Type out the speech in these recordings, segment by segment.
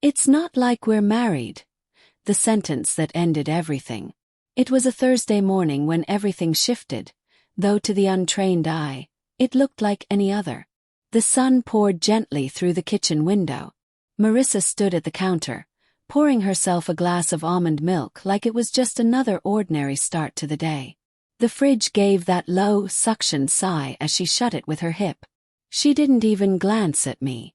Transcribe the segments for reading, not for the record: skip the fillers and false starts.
It's not like we're married. The sentence that ended everything. It was a Thursday morning when everything shifted, though to the untrained eye, it looked like any other. The sun poured gently through the kitchen window. Marissa stood at the counter, pouring herself a glass of almond milk like it was just another ordinary start to the day. The fridge gave that low, suctioned sigh as she shut it with her hip. She didn't even glance at me.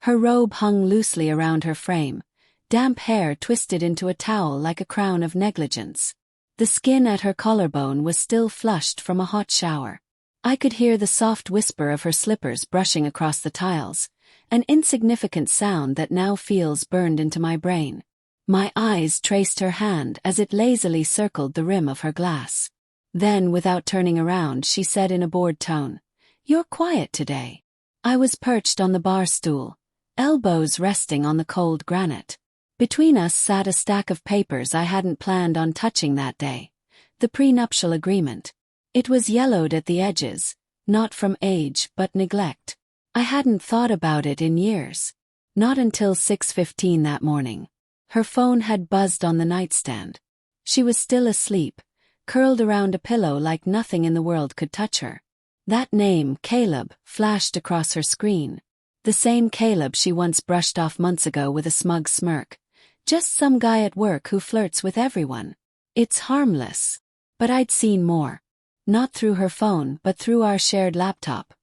Her robe hung loosely around her frame, damp hair twisted into a towel like a crown of negligence. The skin at her collarbone was still flushed from a hot shower. I could hear the soft whisper of her slippers brushing across the tiles, an insignificant sound that now feels burned into my brain. My eyes traced her hand as it lazily circled the rim of her glass. Then, without turning around, she said in a bored tone, "You're quiet today." I was perched on the bar stool, elbows resting on the cold granite. Between us sat a stack of papers I hadn't planned on touching that day. The prenuptial agreement. It was yellowed at the edges, not from age but neglect. I hadn't thought about it in years. Not until 6:15 that morning. Her phone had buzzed on the nightstand. She was still asleep, curled around a pillow like nothing in the world could touch her. That name, Caleb, flashed across her screen. The same Caleb she once brushed off months ago with a smug smirk. Just some guy at work who flirts with everyone. It's harmless. But I'd seen more. Not through her phone, but through our shared laptop.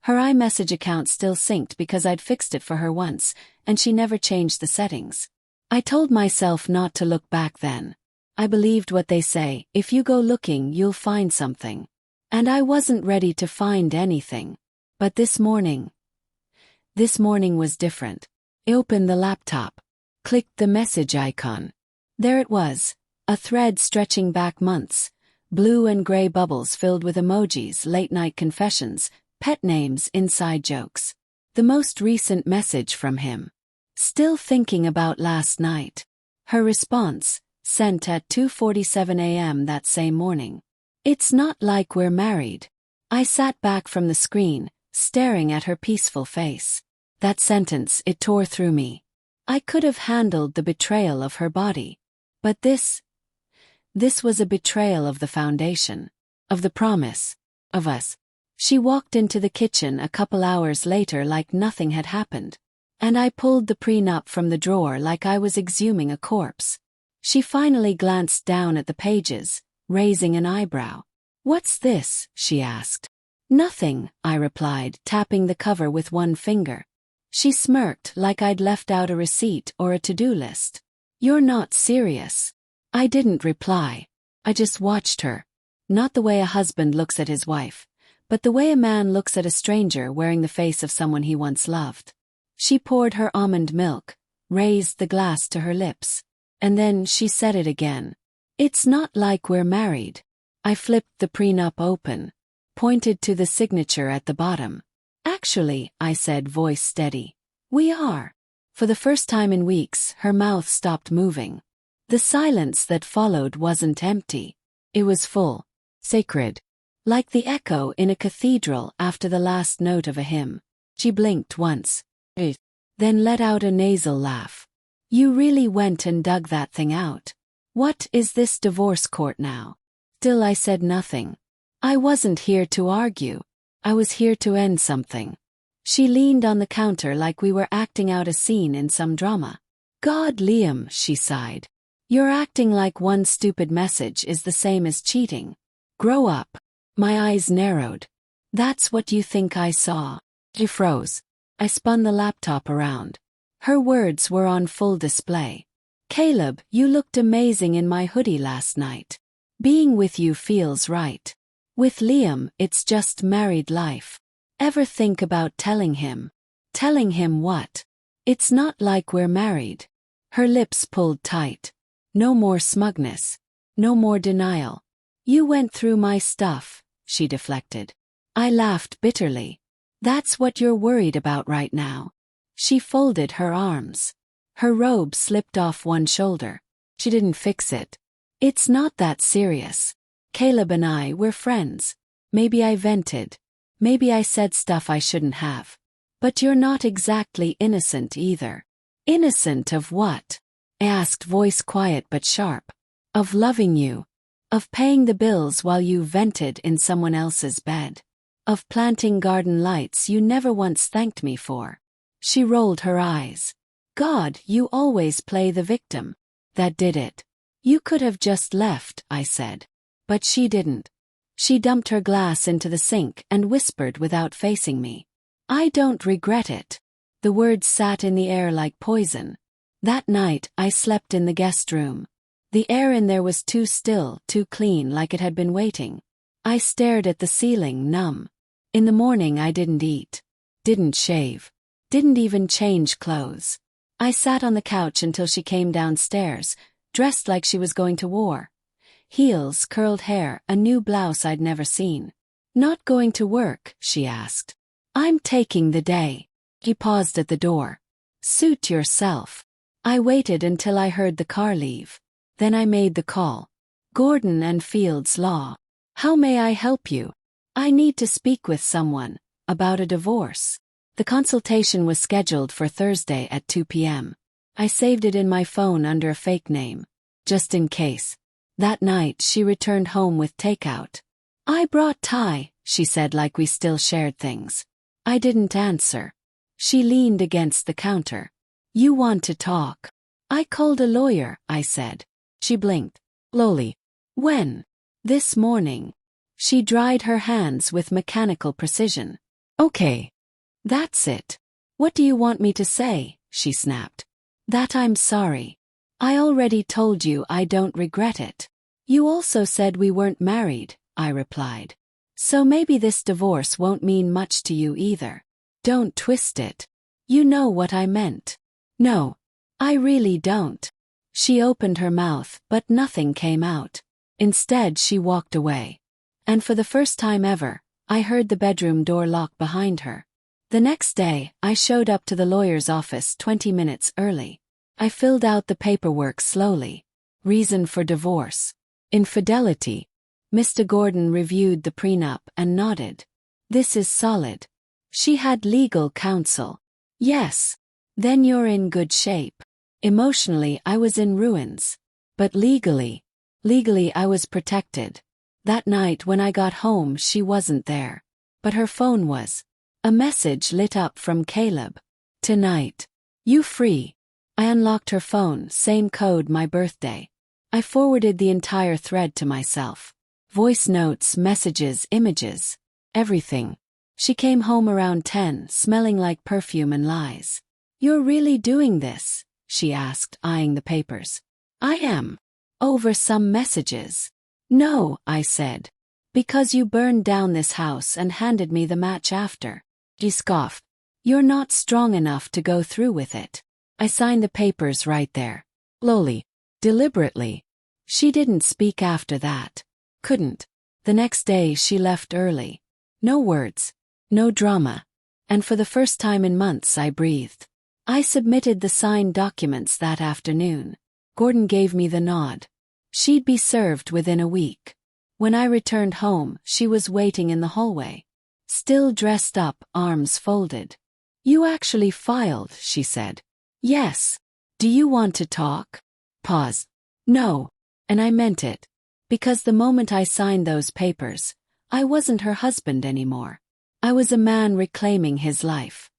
Her iMessage account still synced because I'd fixed it for her once, and she never changed the settings. I told myself not to look back then. I believed what they say, if you go looking you'll find something. And I wasn't ready to find anything. But this morning was different. I opened the laptop. Clicked the message icon. There it was, a thread stretching back months, blue and gray bubbles filled with emojis, late-night confessions, pet names, inside jokes. The most recent message from him. Still thinking about last night. Her response, sent at 2:47 a.m. that same morning. It's not like we're married. I sat back from the screen, staring at her peaceful face. That sentence, it tore through me. I could have handled the betrayal of her body. But this was a betrayal of the foundation. Of the promise. Of us. She walked into the kitchen a couple hours later like nothing had happened. And I pulled the prenup from the drawer like I was exhuming a corpse. She finally glanced down at the pages, raising an eyebrow. "What's this?" she asked. "Nothing," I replied, tapping the cover with one finger. She smirked like I'd left out a receipt or a to-do list. "You're not serious." I didn't reply. I just watched her. Not the way a husband looks at his wife, but the way a man looks at a stranger wearing the face of someone he once loved. She poured her almond milk, raised the glass to her lips. And then she said it again. "It's not like we're married." I flipped the prenup open, pointed to the signature at the bottom. "Actually," I said, voice steady, "we are." For the first time in weeks, her mouth stopped moving. The silence that followed wasn't empty. It was full. Sacred. Like the echo in a cathedral after the last note of a hymn. She blinked once. Then let out a nasal laugh. "You really went and dug that thing out. What is this divorce court now?" Still I said nothing. I wasn't here to argue. I was here to end something. She leaned on the counter like we were acting out a scene in some drama. "God, Liam," she sighed. "You're acting like one stupid message is the same as cheating. Grow up." My eyes narrowed. "That's what you think I saw." She froze. I spun the laptop around. Her words were on full display. "Caleb, you looked amazing in my hoodie last night. Being with you feels right. With Liam, it's just married life. Ever think about telling him?" "Telling him what?" "It's not like we're married." Her lips pulled tight. No more smugness. No more denial. "You went through my stuff," she deflected. I laughed bitterly. "That's what you're worried about right now." She folded her arms. Her robe slipped off one shoulder. She didn't fix it. "It's not that serious. Caleb and I, we're friends. Maybe I vented. Maybe I said stuff I shouldn't have. But you're not exactly innocent either." Innocent of what? I asked, voice quiet but sharp. Of loving you. Of paying the bills while you vented in someone else's bed. Of planting garden lights you never once thanked me for. She rolled her eyes. God, you always play the victim. That did it. You could have just left, I said. But she didn't. She dumped her glass into the sink and whispered without facing me. I don't regret it. The words sat in the air like poison. That night I slept in the guest room. The air in there was too still, too clean, like it had been waiting. I stared at the ceiling, numb. In the morning I didn't eat. Didn't shave. Didn't even change clothes. I sat on the couch until she came downstairs, dressed like she was going to war. Heels, curled hair, a new blouse I'd never seen. Not going to work, she asked. I'm taking the day. He paused at the door. Suit yourself. I waited until I heard the car leave. Then I made the call. Gordon and Fields Law. How may I help you? I need to speak with someone about a divorce. The consultation was scheduled for Thursday at 2 p.m. I saved it in my phone under a fake name, just in case. That night she returned home with takeout. I brought Thai, she said, like we still shared things. I didn't answer. She leaned against the counter. You want to talk? I called a lawyer, I said. She blinked. Loli. When? This morning. She dried her hands with mechanical precision. Okay. That's it. What do you want me to say? She snapped. That I'm sorry. I already told you I don't regret it. You also said we weren't married, I replied. So maybe this divorce won't mean much to you either. Don't twist it. You know what I meant. No. I really don't. She opened her mouth, but nothing came out. Instead, she walked away. And for the first time ever, I heard the bedroom door lock behind her. The next day, I showed up to the lawyer's office 20 minutes early. I filled out the paperwork slowly. Reason for divorce. Infidelity. Mr. Gordon reviewed the prenup and nodded. This is solid. She had legal counsel. Yes. Then you're in good shape. Emotionally, I was in ruins. But legally I was protected. That night when I got home, she wasn't there. But her phone was. A message lit up from Caleb. Tonight. You free? I unlocked her phone, same code, my birthday. I forwarded the entire thread to myself. Voice notes, messages, images. Everything. She came home around 10, smelling like perfume and lies. You're really doing this? She asked, eyeing the papers. I am. Over some messages. No, I said. Because you burned down this house and handed me the match after. She scoffed. You're not strong enough to go through with it. I signed the papers right there. Slowly. Deliberately. She didn't speak after that. Couldn't. The next day she left early. No words. No drama. And for the first time in months I breathed. I submitted the signed documents that afternoon. Gordon gave me the nod. She'd be served within a week. When I returned home, she was waiting in the hallway. Still dressed up, arms folded. You actually filed, she said. Yes. Do you want to talk? Pause. No. And I meant it. Because the moment I signed those papers, I wasn't her husband anymore. I was a man reclaiming his life.